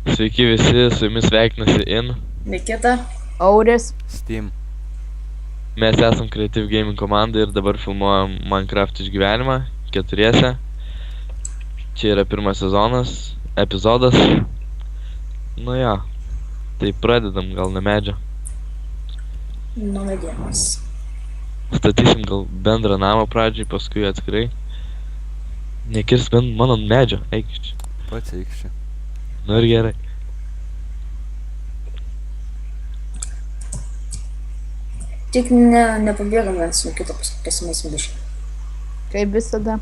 Sveiki visi, su jumis sveikinasi In. Nikita. Auris. Steam. Mes esam Creative Gaming komanda ir dabar filmuojam Minecraft išgyvenimą keturiese. Čia yra pirmas sezonas, epizodas. Nu jo, tai pradedam gal nuo medžio. Nuo medienos. Statysim gal bendrą namą pradžiai, paskui atskirai. Nekirs bent mano medžio, eik iš čia. Pats eik čia. Nu ir gerai. Tik nepabėgam vienas nuo kito, pasimėsim biškį. Kaip visada.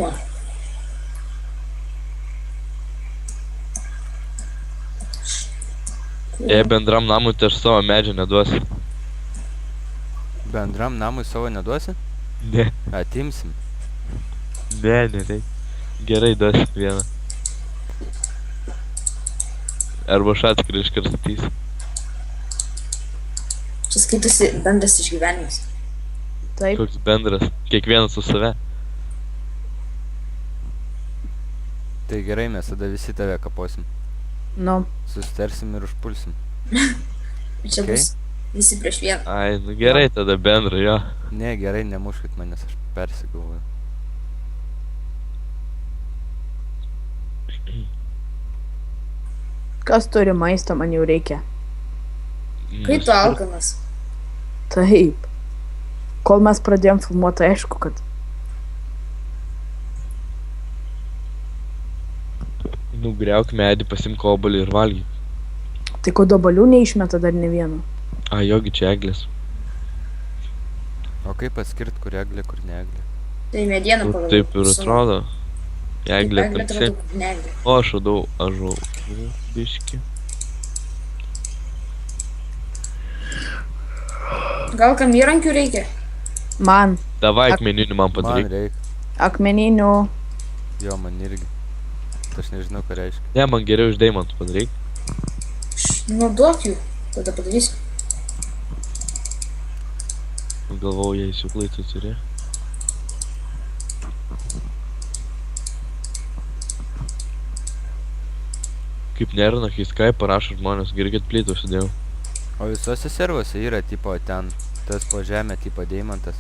Va. Jei bendram namui, tai aš savo medžio neduosiu. Bendram namui savo neduosi? Ne, Atimsim. nereik. Gerai, duosiu vieną. Arba aš atskrai iškart statysiu. Čia skaitosi bendras išgyvenimas. Taip. Koks bendras, kiekvienas su save. Tai gerai, mes tada visi tave kaposim. Nu. Susitarsim ir užpulsim. Čia Okay. bus visi prieš vieną. Ai, nu gerai tada bendra, jo. Ne, gerai, nemuškit manęs, aš persigalvoju. Kas turi maisto, man jau reikia. Kai tu alkanas. Taip. Kol mes pradėjom filmuoti, aišku, kad Nugriauk medį, pasimk obuolį ir valgyk. tai ko dobalių neišmeta dar ne vieno. Ai, jogi čia eglės. O kaip atskirt, kur eglė, kur ne eglė? Tai medieną Nu, pagal. taip ir atrodo. Eglė Eglė tamsi. atrodo kaip ne eglė. O, aš radau ąžuolų biškį. Gal kam įrankių reikia? Man Davai akmeninių man Man padaryk. reik. akmeninių. Jo, man irgi. Aš nežinau, ką reiškia. Ne, man geriau iš deimantų padaryk. Nu duok jų. Tada padarysiu. Galvau, jei siuklai tu turi. Kaip nerina, kai Skype parašo žmonės, girkit plytų sudėjau. O visose servuose yra tipo ten, tas po žemę tipo deimantas.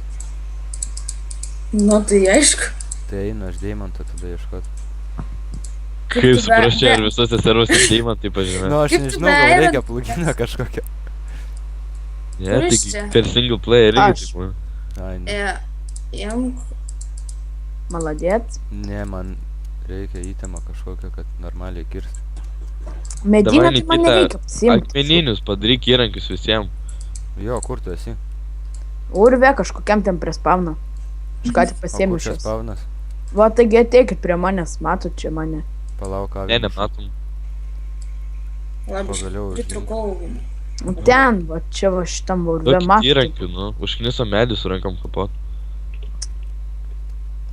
Nu tai aišku. Tai einu aš deimanto tada ieškot. Kaip tu suprasčiau, be- ar visose servuose deimantai pažymė. Nu, aš Kaip tu nežinau, be gal iron- reikia plugino kažkokio. Ne, kuris tik čia? per single player irgi Aš. taip man. Ai, ne. Imk. Maladėt. Ne, man reikia įtemą kažkokią, kad normaliai kirst. Medinę Davai, tai man Nikita, nereikia pasiimti. Akmeninius padaryk įrankius visiems. Jo, kur tu esi? Urve kažkokiam ten prie spavno. Aš ką tik O pasiėmiau kur čia šios. spaunas? Va, taigi ateikit prie manęs, matot čia mane. Palauk, ką Ne, nematom. Labai Pagaliau pritrukau. Nu, ten, va, čia va šitam va urve Duokit matot. įrankių, nu. Užkniso medį su rankom kapot.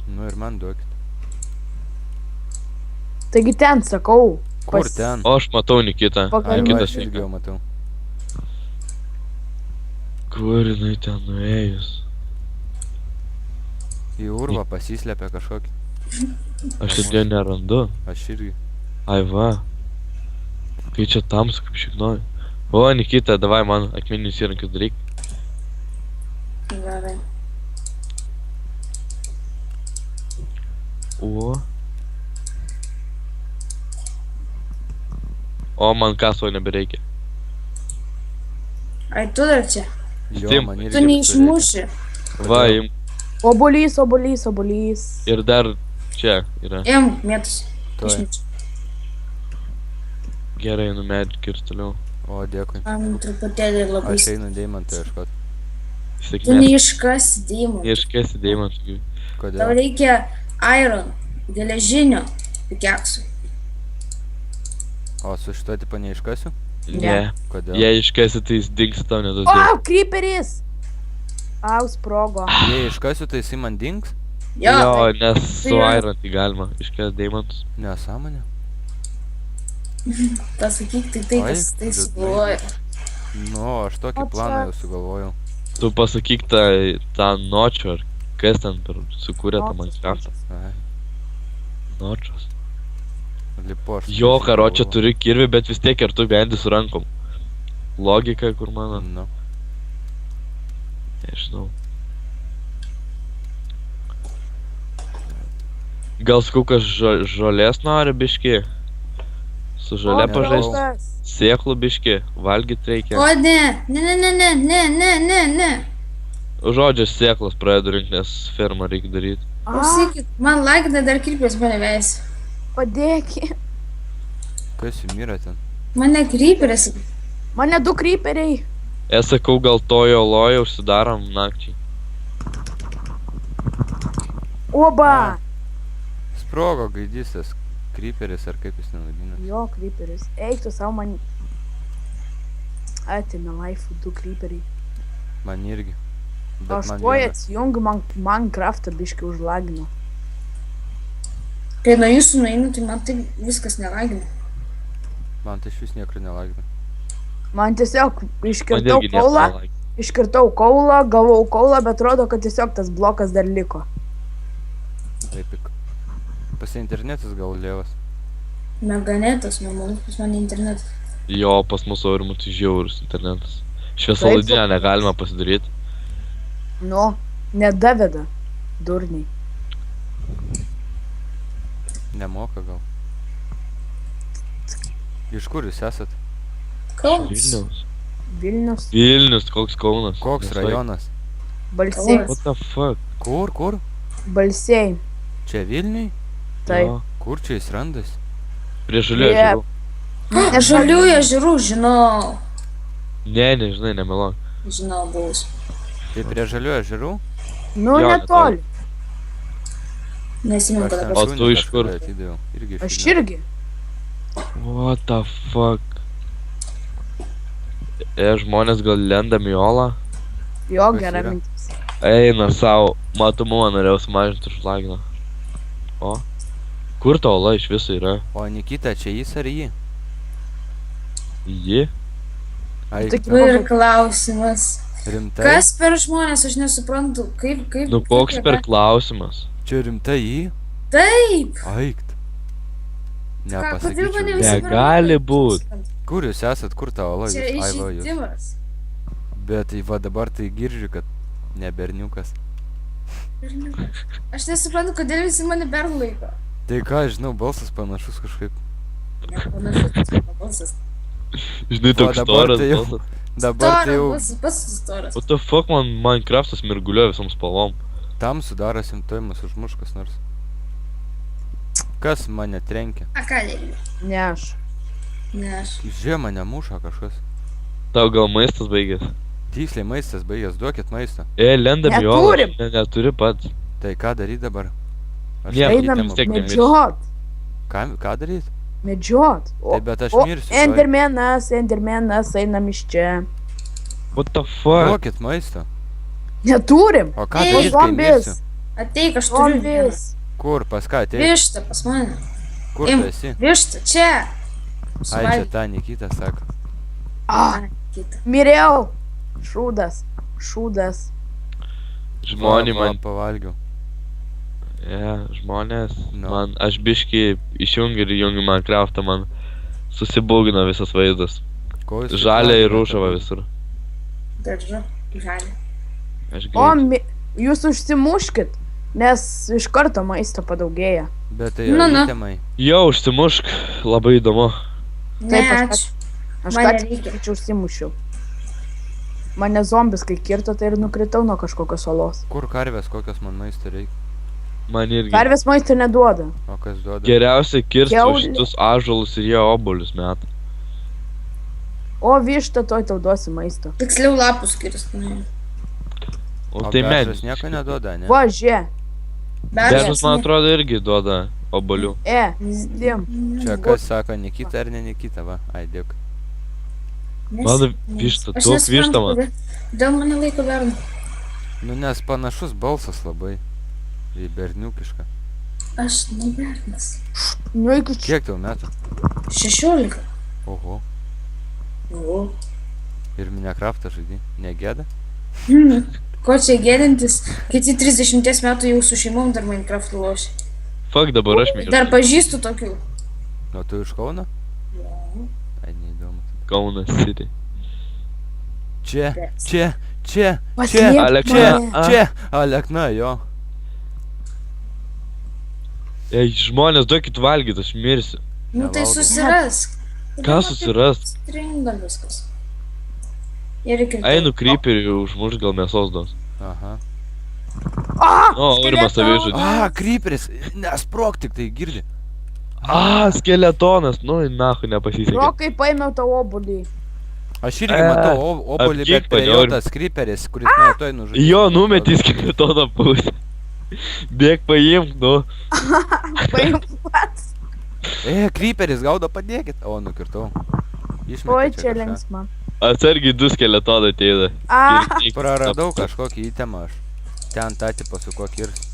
Nu ir man duokit. Taigi ten, sakau. Kur pas- ten? O, aš matau Nikitą. Pagal- Ai, va, Nikitas aš irgi jau matau. Kur jinai ten nuėjus? Į urvą pasislėpė kažkokį. Aš ir jo nerandu. Aš irgi. Ai va. Kai čia tamsu kaip šiknoju. O, Nikita, davai man akmeninius įrankius daryk. Gerai. O, man kaso nebereikia. Ai tu dar čia. Jo, Steam. man irgi. Tu neišmuši. Va, im. Obolys, obolys, obolys. Ir dar čia yra. Imk, mėtus. Tuoj. Išmuši. Gerai, nu medį kirs toliau. O, dėkui. Man truputėlį labai... Aš einu deimantą ieškot. Tu Sėkmės. neiškasi deimantų. Neiškėsi deimantų. Tau Kodėl? reikia iron, geležinio, pikeksų. O, su šito tipo neiškasiu? Ne. Kodėl? Jei iškėsi, tai jis dings tau neduos O, deimantų. creeperis! Au, sprogo. Jei iškasiu, tai jisai man dings? Jo, Jo, tai- nes su yra- iron tai galima iškės deimantus. Nesąmonė. pasakyk tai tai, Oi, kas tai liūdnai. sugalvoja. Nu, aš tokį O, planą čia- jau sugalvojau. Tu pasakyk tą nočių, ar kas ten per sukūrė tą O, Minecraftą. Ai. Nočios. Lipo aš. Jo, karočią turi kirvį, bet vis tiek ir tu bendi su rankom. Logika, kur mano, Nu. nežinau. Gal skukas žolės nori biški? Su žolė ne, pažaist? draugas. Sėklų biški, valgyt reikia. O ne, ne. Žodžiu, sėklas pradedu rinkti, nes fermą reikia daryti. Klausykit, man laikina dar kirpės mane veis. Padėki. Kas jų myra ten? Mane kryperis. Mane 2 kryperiai. Sakau, gal tojo lojo užsidarom nakčiai. Oba. Sprogo gaidystas. Kryperis ar kaip jis nevadina. Jo, kryperis. Eik tu savo man... Atėmė laifų 2 kryperiai. Man irgi. Bet Aš man tuoj vieną. atsijungiu, man Minecraftą biškai užlagino. Kai nuo jūsų nueinu, tai man tai viskas nelagina. Man tai iš vis niekur nelagina. Man tiesiog Man iškirtau irgi kaulą, nieko. iškirtau kaulą, gavau kaulą, bet rodo, kad tiesiog tas blokas dar liko. Epic. Pas internetas gal lėvas. Meganetas, normalus pas mane internetas. Jo, pas mūsų aurimų tai žiaurus internetas. Šviesolaidinę negalima pasidaryti. Nu, nedaveda. Durniai. Nemoka gal. Iš kur jūs esat? Kaunas. Vilnius. Vilnius, Vilnius, koks Kaunas. Koks Nesvaig. rajonas? Balsiai. What the fuck? Kur? Balsiai. Čia Vilniui? Taip. Jo. Kur čia jis randas? Prie žalių Prie- ežerų. Žaliųjų ežerų, žinau. Ne, nežinai, nemeluok. Žinau, buvus. Tai prie žalių ežerų? Nu, Jo, netoli. Nesimenu, Aš kada ten O pas... tu šunį iš kur? kažkada atidaviau. Irgi iš Aš Vilniaus. irgi. What the fuck? Žmonės gal lenda miolą. Jo, Kas gera yra? mintis. Eina savo, matomumą norėjau sumažinti užlaginą. O? Kur ta ola iš viso yra? O Nikita, čia jis ar jį? Ji? Ai, Tik- Nu ir klausimas. rimtai? Kas per žmonės, aš nesuprantu, kaip... Nu koks kaip per jie klausimas? Čia rimtai jį? Taip! Aikt. Kodėl mane Nepasakyčiau. visi Negali per- būt. Kur jūs esat, kur ta ola? Čia Jūs? Ai, va, jūs. išeidimas. Bet tai va dabar tai girdžiu, kad ne berniukas. Aš nesuprantu, kodėl visi mane perlaiko. Tai ką, žinau, balsas panašus kažkaip. Nepanašus tas mano balsas. Žinai, Va, toks dabar storas tai jau- balsas. Dabar tai Storas jau balsas, pats storas. What the fuck, man Minecraftas mirguliuoja visom spalvom. tam sudaro simptomus užmuš kas nors. Kas mane trenkia? A ką dėlį? Ne aš. Ne aš. Žiemą mane muša kažkas. Tau gal maistas baigės? Tiksliai maistas baigęs, duokit maistą. Lenda miolą. Neturim. Neturi pats. Tai ką daryt dabar? Aš Nieko, į Einam temą vis tiek baigiu. nemirsi. medžiot. Ką daryt? Medžiot. Tai bet aš mirsiu. tuoj. Endermenas, einam iš čia. What the fuck? Duokit maistą. Neturim. O ką Ei, daryt, kai mirsiu? Zombis. Ateik, aš turiu vieną. Zombis. Kur, pas ką ateit? Višta pas mane. Kur tu esi? Višta, čia. Ai, čia Suvalgyk. ta Nikita sako. Ah, Kitą. miriau. Šūdas. Šūdas. Žmonį Va, man. pavalgiau. Žmonės. Nu. Man, aš biški išjungiu ir įjungiu Minecraftą, man susibūgina visas vaizdas. Ko jūs Žalia ir taip rūžava darote? visur. Daržu. Žalį. Aš O, greit. jūs užsimuškit, nes iš karto maisto padaugėja. Bet tai Nu, nu. temai. Jau, užsimušk, labai įdomu. Ne, Taip, aš- ačiū. Aš Man ką nereikia. tik užsimušiau. Mane zombis, kai kirto, tai ir nukritau nuo kažkokios olos. Kur karvės, kokios man maisto reikia? Man irgi. Karvės maisto neduoda. O kas duoda? Geriausia kirsti Kiaulė. šitus ąžuolus ir jie obolius meta. O višta, toj tau duosi maisto. Tiksliau lapus kirsti. O O tai beržas medis. nieko neduoda, ne? Va, žie. Beržas, man atrodo, irgi duoda obolių. Stim. Čia kas sako, Nikita ar ne Nikita, va. Ai, dėkui. Mano višta, daug višta man. Dėl mane laiko berną. Nu, nes panašus balsas labai. Į berniukišką. Aš ne bernas. Nu, iki čia. Kiek tau metų? 16. Oho. O. Ir Minecraftą žaidži. Negėda? Ko čia gėdintis? Kiti 30 metų jau su šeimom dar Minecraft lošia. Fuck, dabar aš mėgstu. Dar pažįstu tokių. O tu iš Kauno? Ai, neįdomu. Kaunas City. Čia, Bet. čia. Paslėpk Alekna. mane. Čia, Alekna, jo. Ei, žmonės, duokit valgyti, aš mirsiu. Nu tai Nevalgau. susirask. Ką susirast? Stringa viskas. Ir iki... Einu kryperį užmuš, gal mėsos duos. Aha. O, Aurimas savižudį. Kryperis, nesprok tik tai, girdi. Skeletonas, nu, nahu, nepasisekė. Rokai paėmiau tą obulį. Aš irgi matau obolį, apgyk bet prie jo padėjau. tas kryperis, kuris mane toj nužudė. Jo, numetį skeletoną pusę. Bėg paimk, nu. Paėmiau pats. Kryperis, gaudo padėkit. O, nukirtau. Išmetė Oi, čia kažką. linksma. Atsargiai 2 skeletonai ateina. Praradau kažkokį įtemą aš. Ten tą tipą su kuo kirs.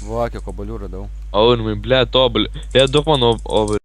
Vokio kobalių radau. Aurimai, ble, tobulį. Duok mano obolį.